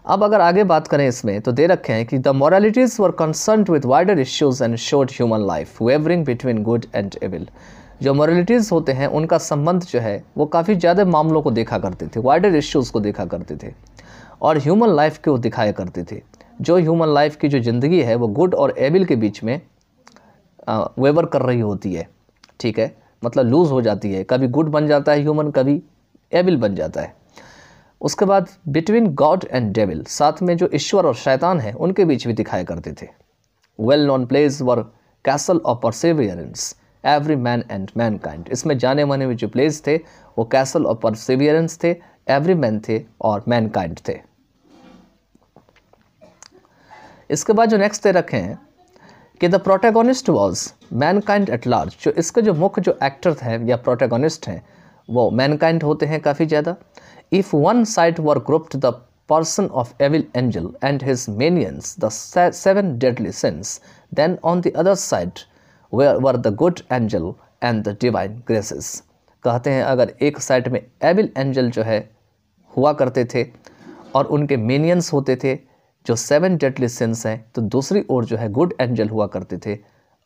अब अगर आगे बात करें इसमें तो दे रखे हैं कि the moralities were concerned with wider issues and showed human life wavering between good and evil. जो मॉरलिटीज़ होते हैं उनका संबंध जो है वो काफ़ी ज़्यादा मामलों को देखा करते थे, वाइडर इश्यूज़ को देखा करते थे, और ह्यूमन लाइफ को दिखाया करते थे। जो ह्यूमन लाइफ की जो ज़िंदगी है वो गुड और एविल के बीच में वेवर कर रही होती है, ठीक है, मतलब लूज़ हो जाती है, कभी गुड बन जाता है ह्यूमन, कभी एविल बन जाता है। उसके बाद बिटवीन गॉड एंड डेविल, साथ में जो ईश्वर और शैतान है उनके बीच भी दिखाया करते थे। Well known plays were Castle of Perseverance Everyman and Mankind. इसमें जाने माने हुए जो प्लेस थे वो कैसल ऑफ परसेवियरेंस थे, एवरी मैन थे और मैनकाइंड थे। इसके बाद जो नेक्स्ट दे रखे हैं कि the protagonist was Mankind at large. जो इसके जो मुख्य जो एक्टर हैं या प्रोटैगोनिस्ट हैं वो मैनकाइंड होते हैं काफ़ी ज़्यादा। If one side were grouped the person of evil angel and his minions, the seven deadly sins, then on the other side were the good angel and the divine graces. कहते हैं अगर एक side में evil angel जो है हुआ करते थे और उनके मिनियंस होते थे जो सेवन डेडली सिंस हैं, तो दूसरी ओर जो है गुड एंजल हुआ करते थे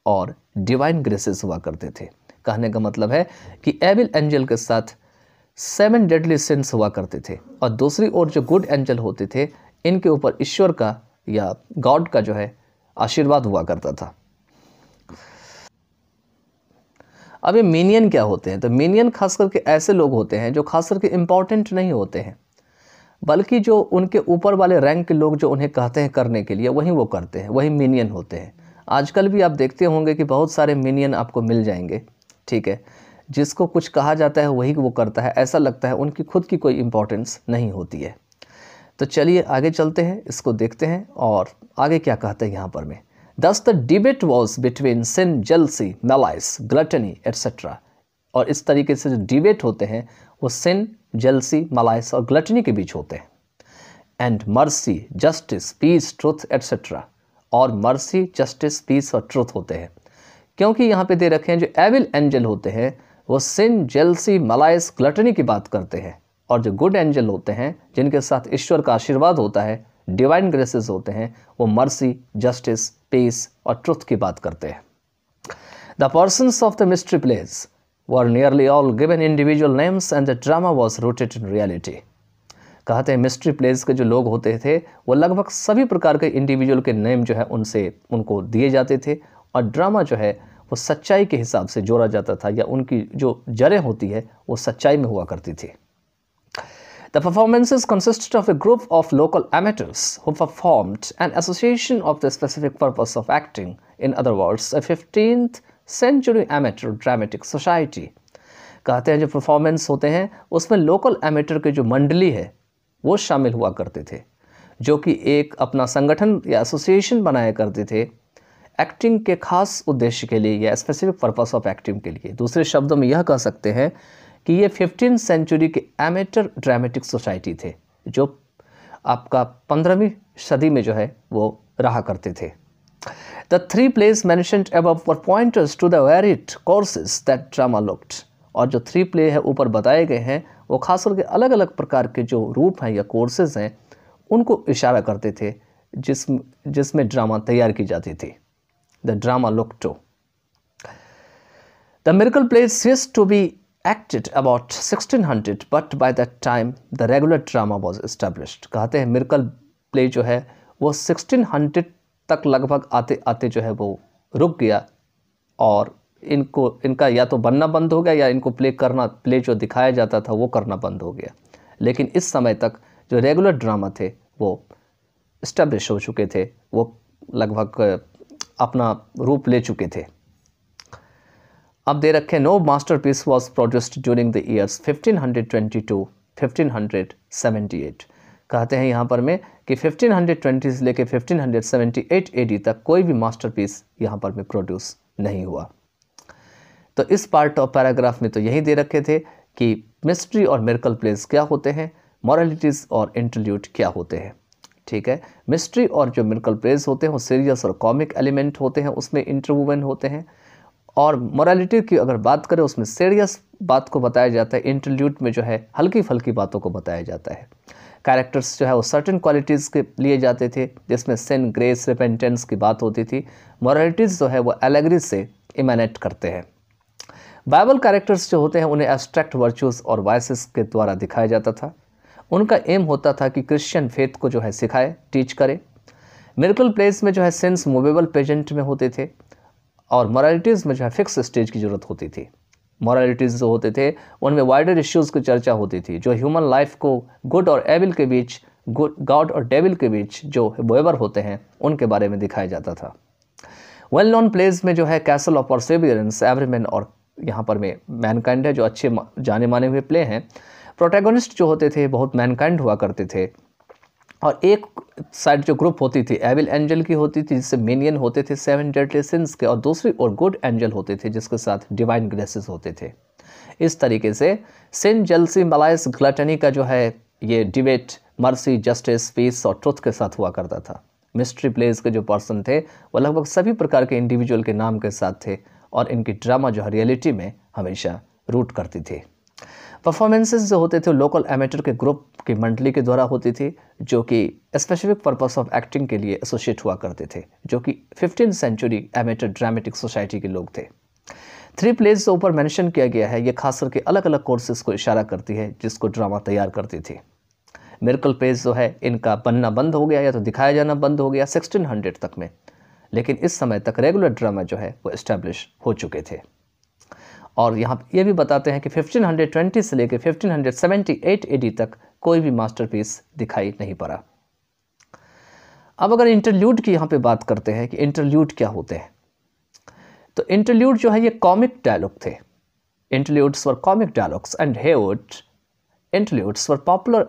और डिवाइन ग्रेसेस हुआ करते थे। कहने का मतलब है कि एविल एंजल के साथ सेवन डेडली सिंस हुआ करते थे और दूसरी ओर जो गुड एंजल होते थे इनके ऊपर ईश्वर का या गॉड का जो है आशीर्वाद हुआ करता था। अब ये मीनियन क्या होते हैं? तो मीनियन खास करके ऐसे लोग होते हैं जो खास करके इम्पॉर्टेंट नहीं होते हैं, बल्कि जो उनके ऊपर वाले रैंक के लोग जो उन्हें कहते हैं करने के लिए वही वो करते हैं, वही मीनियन होते हैं। आजकल भी आप देखते होंगे कि बहुत सारे मीनियन आपको मिल जाएंगे, ठीक है, जिसको कुछ कहा जाता है वही वो करता है, ऐसा लगता है उनकी खुद की कोई इम्पोर्टेंस नहीं होती है। तो चलिए आगे चलते हैं, इसको देखते हैं और आगे क्या कहते हैं यहाँ पर में। Thus the debate was between sin, jealousy, malice, gluttony, etc. और इस तरीके से जो डिबेट होते हैं वो सिन, जेलसी, मलाइस और ग्लटनी के बीच होते हैं। And mercy, justice, peace, truth etcetera, और मर्सी, जस्टिस, पीस और ट्रुथ होते हैं। क्योंकि यहाँ पे दे रखे हैं जो एविल एंजल होते हैं वो सिन, जेलसी, मलाइस, ग्लटनी की बात करते हैं, और जो गुड एंजल होते हैं जिनके साथ ईश्वर का आशीर्वाद होता है, डिवाइन ग्रेसेस होते हैं, वो मर्सी, जस्टिस, पीस और ट्रुथ की बात करते हैं। The persons of the mystery plays were nearly all given individual names and the drama was rooted in reality. कहते हैं मिस्ट्री प्लेज के जो लोग होते थे वो लगभग सभी प्रकार के इंडिविजुअल के नेम जो है उनको दिए जाते थे, और ड्रामा जो है वो सच्चाई के हिसाब से जोड़ा जाता था, या उनकी जो जड़ें होती है वो सच्चाई में हुआ करती थी। The performances consisted of a group of local amateurs who performed an association of the specific purpose of acting, in other words, a 15th century amateur dramatic society। कहते हैं जो परफॉर्मेंस होते हैं उसमें लोकल एमेटर के जो मंडली है वो शामिल हुआ करते थे, जो कि एक अपना संगठन या एसोसिएशन बनाया करते थे एक्टिंग के खास उद्देश्य के लिए या स्पेसिफिक पर्पस ऑफ एक्टिंग के लिए। दूसरे शब्दों में यह कह सकते हैं कि ये 15th सेंचुरी के एमेटर ड्रामेटिक सोसाइटी थे, जो आपका 15वीं सदी में जो है वो रहा करते थे। The 3 plays mentioned above were pointers to the varied courses that drama looked। और जो 3 प्ले है ऊपर बताए गए हैं वो खास करके अलग अलग प्रकार के जो रूप हैं या कोर्सेज हैं उनको इशारा करते थे जिसमें ड्रामा तैयार की जाती थी। The drama looked to। The miracle plays ceased to be acted about 1600, but by that time the regular drama was established। कहते हैं मिरेकल प्ले जो है वो 1600 तक लगभग आते आते जो है वो रुक गया, और इनका या तो बनना बंद हो गया या इनको प्ले जो दिखाया जाता था वो करना बंद हो गया। लेकिन इस समय तक जो रेगुलर ड्रामा थे वो इस्टेब्लिश हो चुके थे, वो लगभग अपना रूप ले चुके थे। अब दे रखे no masterpiece was produced during the years 1522 1578। कहते हैं यहाँ पर में कि 1520 से लेकर 1578 एडी तक कोई भी मास्टरपीस यहाँ पर में प्रोड्यूस नहीं हुआ। तो इस पार्ट ऑफ पैराग्राफ में तो यही दे रखे थे कि मिस्ट्री और मिरेकल प्लेस क्या होते हैं, मॉरलिटीज़ और इंटरल्यूड क्या होते हैं। ठीक है, मिस्ट्री और जो मिरेकल प्लेस होते हैं वो सीरियस और कॉमिक एलिमेंट होते हैं, उसमें इंटरवूवन होते हैं, और मोरालिटी की अगर बात करें उसमें सीरियस बात को बताया जाता है, इंटरल्यूड में जो है हल्की फल्की बातों को बताया जाता है। कैरेक्टर्स जो है वो सर्टेन क्वालिटीज़ के लिए जाते थे जिसमें सिन, ग्रेस, रिपेंटेंस की बात होती थी। मोरालिटीज़ जो है वो एलेगरी से इमेनेट करते हैं। बाइबल कैरेक्टर्स जो होते हैं उन्हें एब्स्ट्रैक्ट वर्चूज़ और वाइसेस के द्वारा दिखाया जाता था। उनका एम होता था कि क्रिश्चियन फेथ को जो है सिखाए, टीच करे। मिरेकल प्लेस में जो है सिंस मूवेबल पेजेंट में होते थे, और मोरालिटीज़ में जो है फिक्स स्टेज की ज़रूरत होती थी। मोरालिटीज़ जो होते थे उनमें वाइडर इश्यूज़ की चर्चा होती थी, जो ह्यूमन लाइफ को गुड और एविल के बीच, गॉड और डेविल के बीच जो वेवर होते हैं उनके बारे में दिखाया जाता था। वेल नोन प्लेज में जो है कैसल ऑफ परसेवरेंस, एवरीमैन, और यहाँ पर में मैनकाइंड है जो अच्छे जाने माने हुए प्ले हैं। प्रोटैगोनिस्ट जो होते थे बहुत मैनकाइंड हुआ करते थे, और एक साइड जो ग्रुप होती थी एविल एंजल की होती थी जिससे मिनियन होते थे 7 डेडली सिंस के, और दूसरी और गुड एंजल होते थे जिसके साथ डिवाइन ग्रेसेस होते थे। इस तरीके से सिन, जेलसी, मलाइस, ग्लटनी का जो है ये डिबेट मर्सी, जस्टिस, पीस और ट्रुथ के साथ हुआ करता था। मिस्ट्री प्लेज के जो पर्सन थे वो लगभग सभी प्रकार के इंडिविजुअल के नाम के साथ थे, और इनकी ड्रामा जो है रियलिटी में हमेशा रूट करती थी। परफॉर्मेंसेस जो होते थे लोकल एमेटर के ग्रुप की मंडली के द्वारा होती थी, जो कि स्पेसिफिक पर्पस ऑफ एक्टिंग के लिए एसोसिएट हुआ करते थे, जो कि 15th century amateur dramatic society के लोग थे। 3 प्लेज जो ऊपर मेंशन किया गया है ये खास करके अलग अलग कोर्सेज को इशारा करती है जिसको ड्रामा तैयार करती थी। मिरेकल प्लेज जो है इनका बनना बंद हो गया या तो दिखाया जाना बंद हो गया 1600 तक में, लेकिन इस समय तक रेगुलर ड्रामा जो है वो एस्टेब्लिश हो चुके थे। और यहाँ ये भी बताते हैं कि 1520 से लेकर 1578 एडी तक कोई भी मास्टरपीस दिखाई नहीं पड़ा। अब अगर इंटरल्यूड की यहाँ पे बात करते हैं कि इंटरल्यूड क्या होते हैं, तो इंटरल्यूड जो है ये कॉमिक डायलॉग थे। Interludes were comic dialogues and Heywood interludes were popular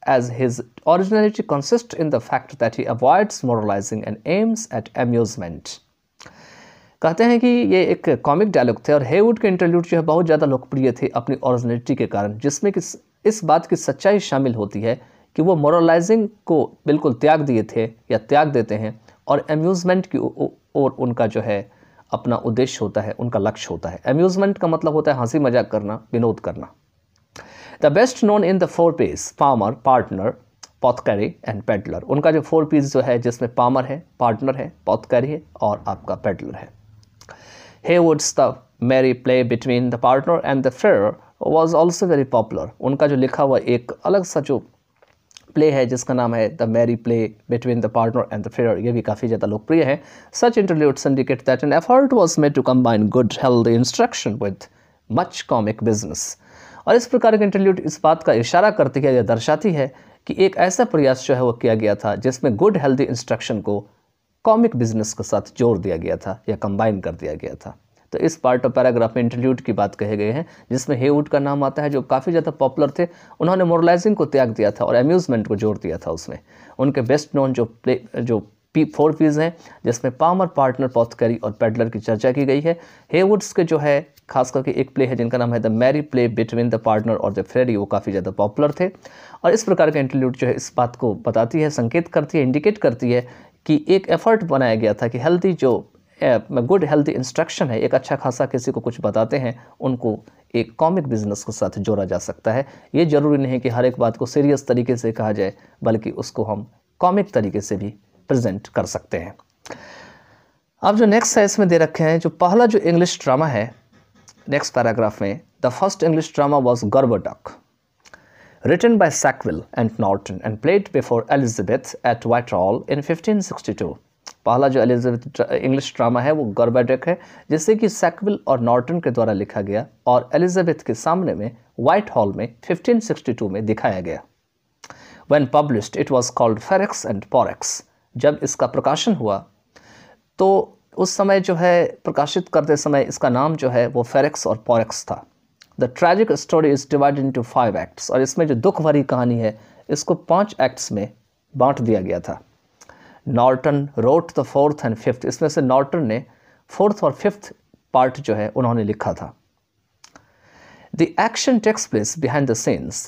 as his originality consists in the fact that he avoids moralizing and aims at amusement। कहते हैं कि ये एक कॉमिक डायलॉग थे और हेवुड के इंटरल्यूड जो है बहुत ज़्यादा लोकप्रिय थे अपनी ओरिजिनलिटी के कारण, जिसमें कि इस बात की सच्चाई शामिल होती है कि वो मोरलाइजिंग को बिल्कुल त्याग दिए थे या त्याग देते हैं और अम्यूज़मेंट की ओर उनका जो है अपना उद्देश्य होता है, उनका लक्ष्य होता है। अम्यूज़मेंट का मतलब होता है हंसी मजाक करना, विनोद करना। The best known in the 4 Ps, palmer, pardoner, pothecary and pedlar. उनका जो 4 Ps जो है, जिसमें पामर है, पार्टनर है, पॉथकैरी है और आपका पेडलर है। Heywood's the merry play between the pardoner and the friar was also very popular. उनका जो लिखा हुआ एक अलग सा जो प्ले है जिसका नाम है the merry play between the pardoner and the friar, ये भी काफ़ी ज़्यादा लोकप्रिय है। Such interludes indicate that an effort was made to combine good healthy instruction with much comic business. और इस प्रकार के इंटरल्यूड इस बात का इशारा करती है या दर्शाती है कि एक ऐसा प्रयास जो है वो किया गया था जिसमें गुड हेल्दी इंस्ट्रक्शन को कॉमिक बिजनेस के साथ जोड़ दिया गया था या कंबाइन कर दिया गया था। तो इस पार्ट ऑफ पैराग्राफ में इंटरल्यूड की बात कहे गए हैं, जिसमें हेवुड का नाम आता है जो काफ़ी ज़्यादा पॉपुलर थे। उन्होंने मोरलाइजिंग को त्याग दिया था और अम्यूज़मेंट को जोड़ दिया था उसमें। उनके बेस्ट नोन जो 4 Ps हैं, जिसमें पामर, पार्टनर, पॉथकैरी और पेडलर की चर्चा की गई है। हेवुड्स के जो है खास करके एक प्ले है जिनका नाम है the merry play between the pardoner और द फ्रेयर, वो काफ़ी ज़्यादा पॉपुलर थे। और इस प्रकार का इंटरल्यूड जो है इस बात को बताती है, संकेत करती है, इंडिकेट करती है कि एक एफर्ट बनाया गया था कि हेल्दी जो गुड हेल्दी इंस्ट्रक्शन है, एक अच्छा खासा किसी को कुछ बताते हैं, उनको एक कॉमिक बिजनेस के साथ जोड़ा जा सकता है। ये ज़रूरी नहीं कि हर एक बात को सीरियस तरीके से कहा जाए, बल्कि उसको हम कॉमिक तरीके से भी प्रेजेंट कर सकते हैं। अब जो नेक्स्ट है इसमें दे रखे हैं जो पहला जो इंग्लिश ड्रामा है नेक्स्ट पैराग्राफ में, the first English drama was Gorboduc, written by Sackville and Norton and played before Elizabeth at Whitehall in 1562। पहला जो एलिजाबेथ इंग्लिश ड्रामा है वो गर्बरडक है, जिसे कि सैकविल और नॉर्टन के द्वारा लिखा गया और एलिजाबेथ के सामने में व्हाइट हॉल में 1562 में दिखाया गया। When published it was called Ferex and Porrex। जब इसका प्रकाशन हुआ तो उस समय जो है प्रकाशित करते समय इसका नाम जो है वो फेरेक्स और पोरेक्स था। The tragic story is divided into 5 acts. और इसमें जो दुख भरी कहानी है इसको 5 एक्ट्स में बांट दिया गया था। Norton wrote the 4th and 5th। इसमें से नॉर्टन ने 4th और 5th पार्ट जो है उन्होंने लिखा था। The action takes place behind the scenes.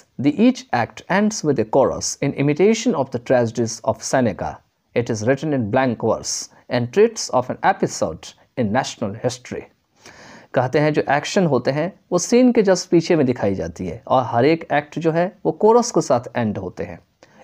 Each act ends with a chorus in imitation of the tragedies of Seneca. It is written in blank verse and treats of an episode in national history। कहते हैं जो action होते हैं वो scene के just पीछे में दिखाई जाती है और हर एक एक्ट जो है वो कोरस के साथ एंड होते हैं।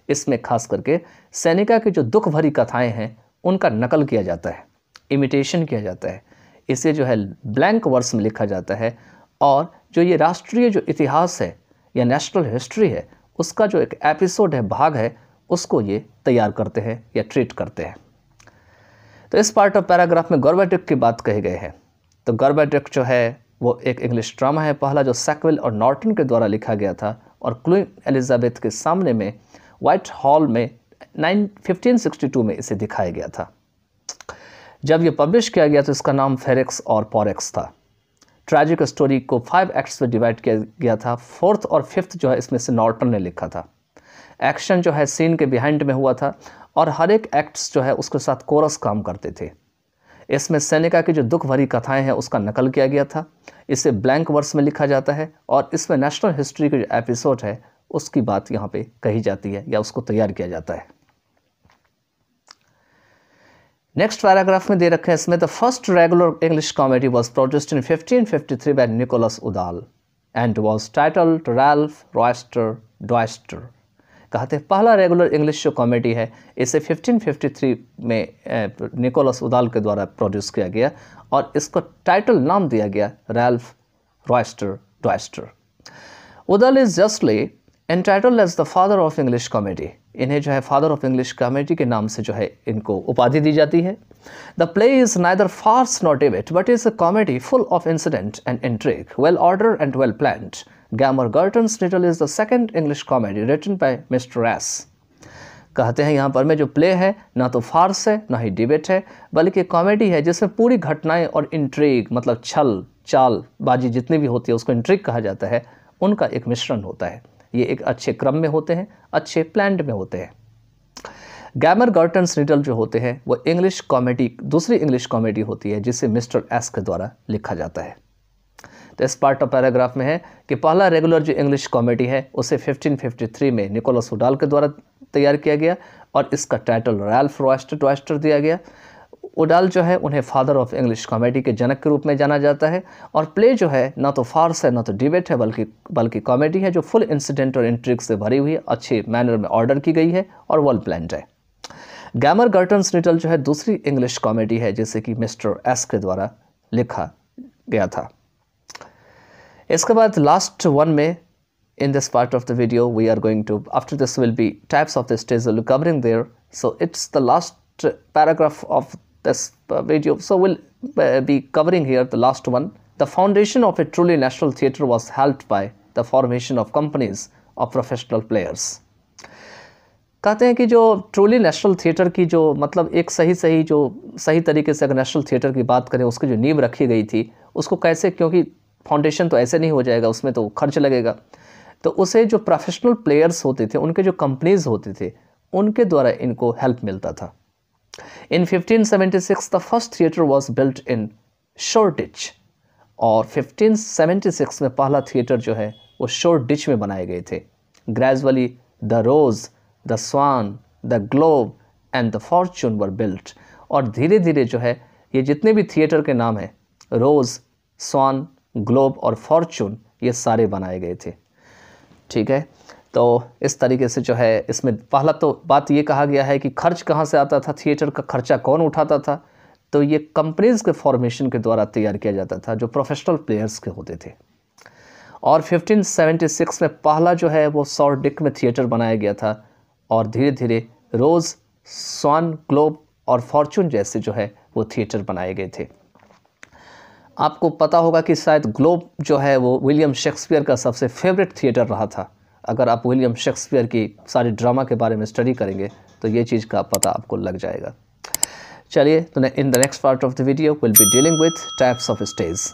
इसमें खास करके सैनिका की जो दुख भरी कथाएं हैं उनका नकल किया जाता है, इमिटेशन किया जाता है, इसे जो है ब्लैंक वर्स में लिखा जाता है। और जो ये राष्ट्रीय जो इतिहास है या नेशनल हिस्ट्री है उसका जो एक एपिसोड है, भाग है, उसको ये तैयार करते हैं या ट्रीट करते हैं। तो इस पार्ट ऑफ पैराग्राफ में गर्बरडक की बात कही गई है। तो गर्बरडक जो है वो एक इंग्लिश ड्रामा है, पहला जो सैकविल और नॉर्टन के द्वारा लिखा गया था और क्वीन एलिजाबेथ के सामने में व्हाइट हॉल में 1562 में इसे दिखाया गया था। जब ये पब्लिश किया गया तो इसका नाम फेरेक्स और पोरेक्स था। ट्रैजिक स्टोरी को 5 एक्ट्स में डिवाइड किया गया था। 4th और 5th जो है इसमें से नॉर्टन ने लिखा था। एक्शन जो है सीन के बिहाइंड में हुआ था और हर एक एक्ट्स जो है उसके साथ कोरस काम करते थे। इसमें सैनिका की जो दुख भरी कथाएं हैं उसका नकल किया गया था। इसे ब्लैंक वर्स में लिखा जाता है और इसमें नेशनल हिस्ट्री के जो एपिसोड है उसकी बात यहाँ पे कही जाती है या उसको तैयार किया जाता है। नेक्स्ट पैराग्राफ में दे रखे हैं इसमें the first regular English comedy was produced in 1553 by Nicholas Udall and was titled Ralph Roister Doister. कहते हैं पहला रेगुलर इंग्लिश जो कॉमेडी है इसे 1553 में निकोलस उदाल के द्वारा प्रोड्यूस किया गया और इसको टाइटल नाम दिया गया Ralph Roister Doister. Udall is justly entitled as the father of English comedy. इन्हें जो है फादर ऑफ इंग्लिश कॉमेडी के नाम से जो है इनको उपाधि दी जाती है। The play is neither farce not debate but is a comedy full of incident and intrigue, well ordered and well planned. Gammer Gurton's Riddle is the second English comedy written by Mr. S। कहते हैं यहाँ पर में जो play है ना तो फार्स है ना ही डिबेट है बल्कि कॉमेडी है जिसमें पूरी घटनाएं और इंट्रिग मतलब छल चाल बाजी जितनी भी होती है उसको इंट्रिग कहा जाता है, उनका एक मिश्रण होता है। ये एक अच्छे क्रम में होते हैं, अच्छे प्लान्ड में होते हैं। गैमर गर्टन स्निडल जो होते हैं वो इंग्लिश कॉमेडी, दूसरी इंग्लिश कॉमेडी होती है जिसे मिस्टर एस के द्वारा लिखा जाता है। तो इस पार्ट ऑफ पैराग्राफ में है कि पहला रेगुलर जो इंग्लिश कॉमेडी है उसे 1553 में निकोलस वुडाल के द्वारा तैयार किया गया और इसका टाइटल रैल्फ रॉयस्टर दिया गया। वुडाल जो है उन्हें फादर ऑफ इंग्लिश कॉमेडी के जनक के रूप में जाना जाता है और प्ले जो है ना तो फार्स है ना तो डिबेट है बल्कि कॉमेडी है जो फुल इंसिडेंट और इंट्रिग से भरी हुई है, अच्छे मैनर में ऑर्डर की गई है और वेल प्लान्ड है। गैमर गर्टन स्निडल जो है दूसरी इंग्लिश कॉमेडी है जिसे कि मिस्टर एस के द्वारा लिखा गया था। इसके बाद लास्ट वन में in this part of the video we are going to, after this will be types of the stage we'll be covering there, so it's the last paragraph of this video, so we'll be covering here the last one. The foundation of a truly national theatre was helped by the formation of companies of professional players. कहते हैं कि जो truly national theatre की जो मतलब एक सही तरीके से अगर नेशनल थिएटर की बात करें उसकी जो नींव रखी गई थी उसको कैसे, क्योंकि फाउंडेशन तो ऐसे नहीं हो जाएगा, उसमें तो खर्च लगेगा, तो उसे जो प्रोफेशनल प्लेयर्स होते थे उनके जो कंपनीज होते थे उनके द्वारा इनको हेल्प मिलता था। In 1576 the first theatre was built in Shoreditch और 1576 में पहला थिएटर जो है वो शोरडिच में बनाए गए थे। Gradually the Rose, the Swan, the Globe and the Fortune were built, और धीरे धीरे जो है ये जितने भी थिएटर के नाम हैं रोज, स्वान, ग्लोब और फॉर्चून ये सारे बनाए गए थे। ठीक है, तो इस तरीके से जो है इसमें पहला तो बात ये कहा गया है कि खर्च कहाँ से आता था, थिएटर का खर्चा कौन उठाता था, तो ये कंपनीज के फॉर्मेशन के द्वारा तैयार किया जाता था जो प्रोफेशनल प्लेयर्स के होते थे। और 1576 में पहला जो है वो शॉरडिक में थिएटर बनाया गया था और धीरे धीरे रोज, स्वान, ग्लोब और फॉर्चून जैसे जो है वो थिएटर बनाए गए थे। आपको पता होगा कि शायद ग्लोब जो है वो विलियम शेक्सपियर का सबसे फेवरेट थिएटर रहा था। अगर आप विलियम शेक्सपियर की सारी ड्रामा के बारे में स्टडी करेंगे तो ये चीज़ का पता आपको लग जाएगा। चलिए, तो in the next part of the video will be dealing with types of stage.